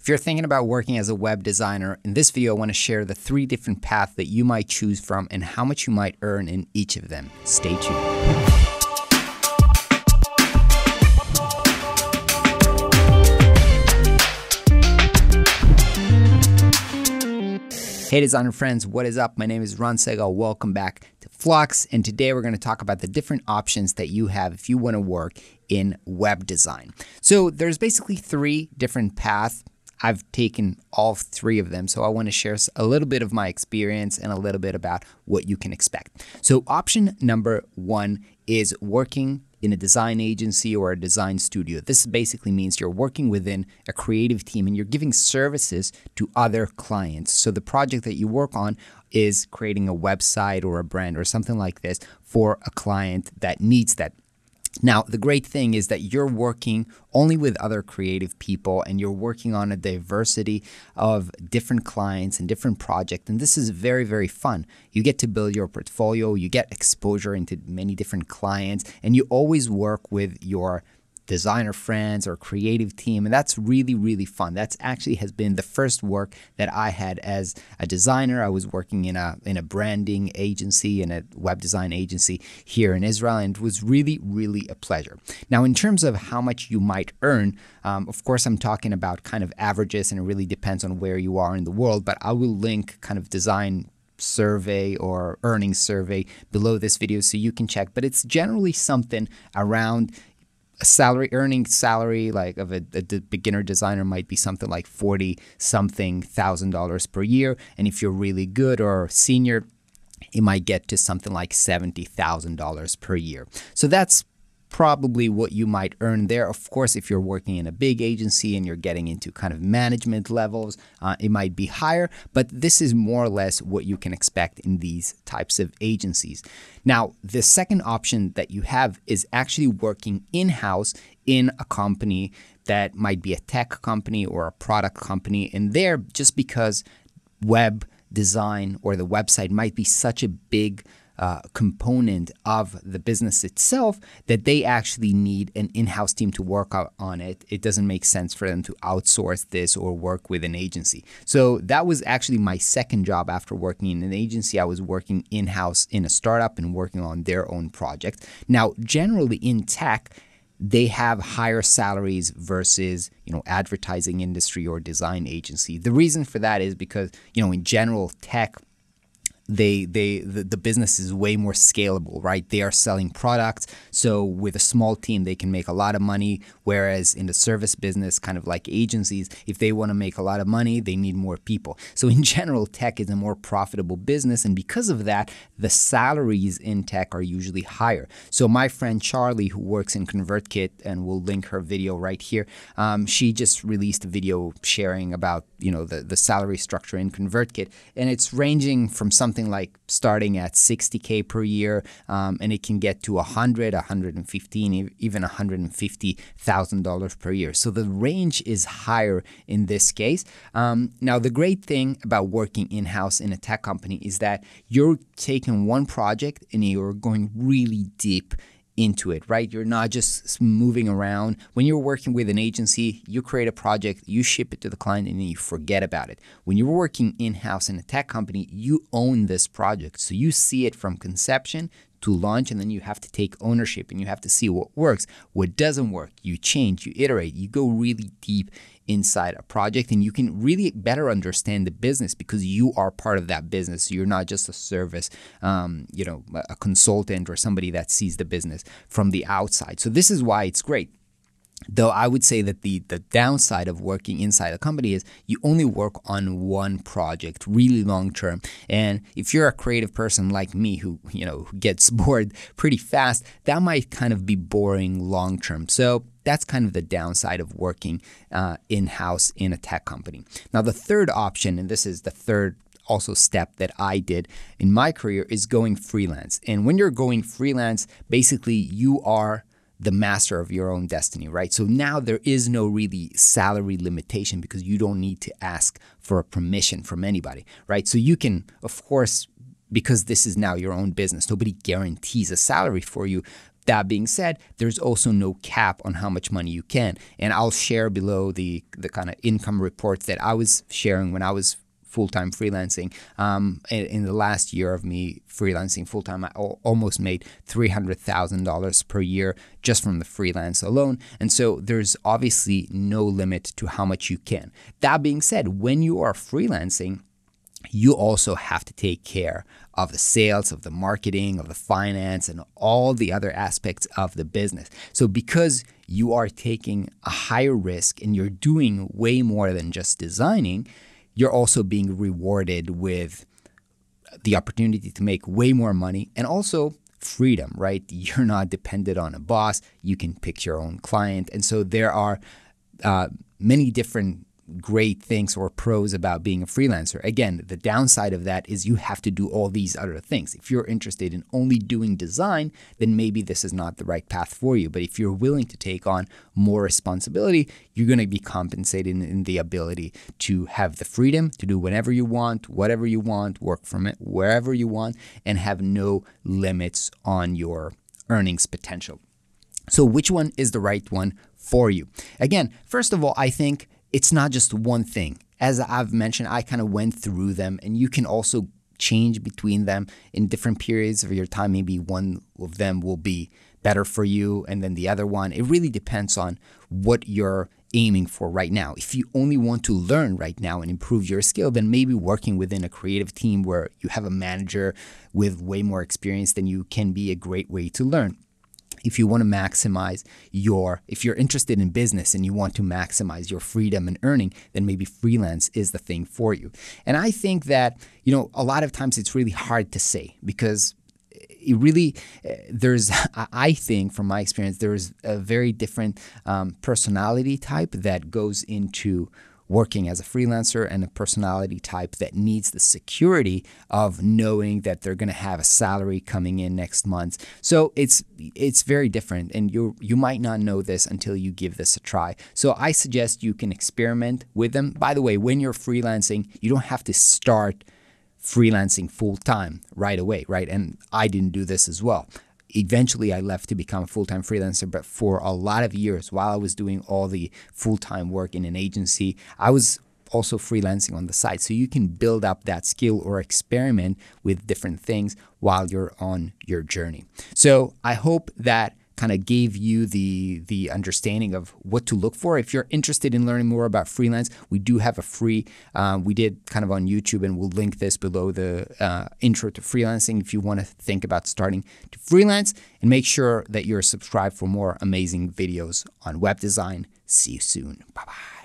If you're thinking about working as a web designer, in this video I want to share the 3 different paths that you might choose from and how much you might earn in each of them. Stay tuned. Hey designer friends, what is up? My name is Ron Segal. Welcome back to Flux, and today we're going to talk about the different options that you have if you want to work in web design. So there's basically 3 different paths. I've taken all 3 of them, so I want to share a little bit of my experience and a little bit about what you can expect. So option number 1 is working in a design agency or a design studio. This basically means you're working within a creative team and you're giving services to other clients. So the project that you work on is creating a website or a brand or something like this for a client that needs that. Now, the great thing is that you're working only with other creative people and you're working on a diversity of different clients and different projects. And this is very, very fun. You get to build your portfolio, you get exposure into many different clients, and you always work with your designer friends or creative team, and that's really, really fun. That's actually has been the first work that I had as a designer. I was working in a branding agency and a web design agency here in Israel, and it was really, really a pleasure. Now, in terms of how much you might earn, of course, I'm talking about kind of averages, and it really depends on where you are in the world, but I will link kind of design survey or earnings survey below this video so you can check, but it's generally something around earning salary like of a beginner designer might be something like $40-something thousand per year, and if you're really good or senior, it might get to something like $70,000 per year. So that's probably what you might earn there. Of course, if you're working in a big agency and you're getting into kind of management levels, it might be higher, but this is more or less what you can expect in these types of agencies. Now, the second option that you have is actually working in-house in a company that might be a tech company or a product company, and there, just because web design or the website might be such a big component of the business itself that they actually need an in-house team to work on it. It doesn't make sense for them to outsource this or work with an agency. So that was actually my second job after working in an agency. I was working in-house in a startup and working on their own project. Now, generally in tech, they have higher salaries versus, advertising industry or design agency. The reason for that is because, in general, tech, the business is way more scalable, right? They are selling products, so with a small team they can make a lot of money, whereas in the service business, kind of like agencies, if they want to make a lot of money, they need more people. So in general, tech is a more profitable business, and because of that, the salaries in tech are usually higher. So my friend Charlie, who works in ConvertKit, and we'll link her video right here, she just released a video sharing about the salary structure in ConvertKit, and it's ranging from something like starting at $60K per year, and it can get to $100, $115, even $150,000 per year. So the range is higher in this case. Now, the great thing about working in-house in a tech company is that you're taking one project and you're going really deep into it, right? You're not just moving around. When you're working with an agency, you create a project, you ship it to the client, and then you forget about it. When you're working in-house in a tech company, you own this project. So you see it from conception to launch, and then you have to take ownership and you have to see what works, what doesn't work. You change, you iterate, you go really deep inside a project, and you can really better understand the business because you are part of that business. You're not just a service, a consultant or somebody that sees the business from the outside. So this is why it's great. Though I would say that the downside of working inside a company is you only work on one project really long term. And if you're a creative person like me who gets bored pretty fast, that might kind of be boring long term. So that's kind of the downside of working in-house in a tech company. Now, the third option, and this is the third also step that I did in my career, is going freelance. And when you're going freelance, basically you are the master of your own destiny, right? So now there is no really salary limitation because you don't need to ask for a permission from anybody, right? So you can, of course, because this is now your own business, nobody guarantees a salary for you. That being said, there's also no cap on how much money you can. And I'll share below the kind of income reports that I was sharing when I was full-time freelancing. In the last year of me freelancing full-time, I almost made $300,000 per year just from the freelance alone. And so there's obviously no limit to how much you can. That being said, when you are freelancing, you also have to take care of the sales, of the marketing, of the finance, and all the other aspects of the business. So because you are taking a higher risk and you're doing way more than just designing, you're also being rewarded with the opportunity to make way more money and also freedom, right? You're not dependent on a boss. You can pick your own client. And so there are many different great things or pros about being a freelancer. Again, the downside of that is you have to do all these other things. If you're interested in only doing design, then maybe this is not the right path for you. But if you're willing to take on more responsibility, you're going to be compensated in the ability to have the freedom to do whenever you want, whatever you want, work from it wherever you want, and have no limits on your earnings potential. So which one is the right one for you? Again, first of all, I think it's not just one thing. As I've mentioned, I kind of went through them, and you can also change between them in different periods of your time. Maybe one of them will be better for you and then the other one. It really depends on what you're aiming for right now. If you only want to learn right now and improve your skill, then maybe working within a creative team where you have a manager with way more experience than you can be a great way to learn. If you want to maximize if you're interested in business and you want to maximize your freedom and earning, then maybe freelance is the thing for you. And I think that, a lot of times it's really hard to say because it really, I think from my experience, there's a very different personality type that goes into working as a freelancer and a personality type that needs the security of knowing that they're going to have a salary coming in next month. So it's very different, and you might not know this until you give this a try. So I suggest you can experiment with them. By the way, when you're freelancing, you don't have to start freelancing full-time right away, right? And I didn't do this as well. Eventually, I left to become a full-time freelancer, but for a lot of years, while I was doing all the full-time work in an agency, I was also freelancing on the side. So you can build up that skill or experiment with different things while you're on your journey. So I hope that kind of gave you the understanding of what to look for. If you're interested in learning more about freelance, we do have a free, we did kind of on YouTube, and we'll link this below the intro to freelancing if you want to think about starting to freelance. And make sure that you're subscribed for more amazing videos on web design. See you soon. Bye-bye.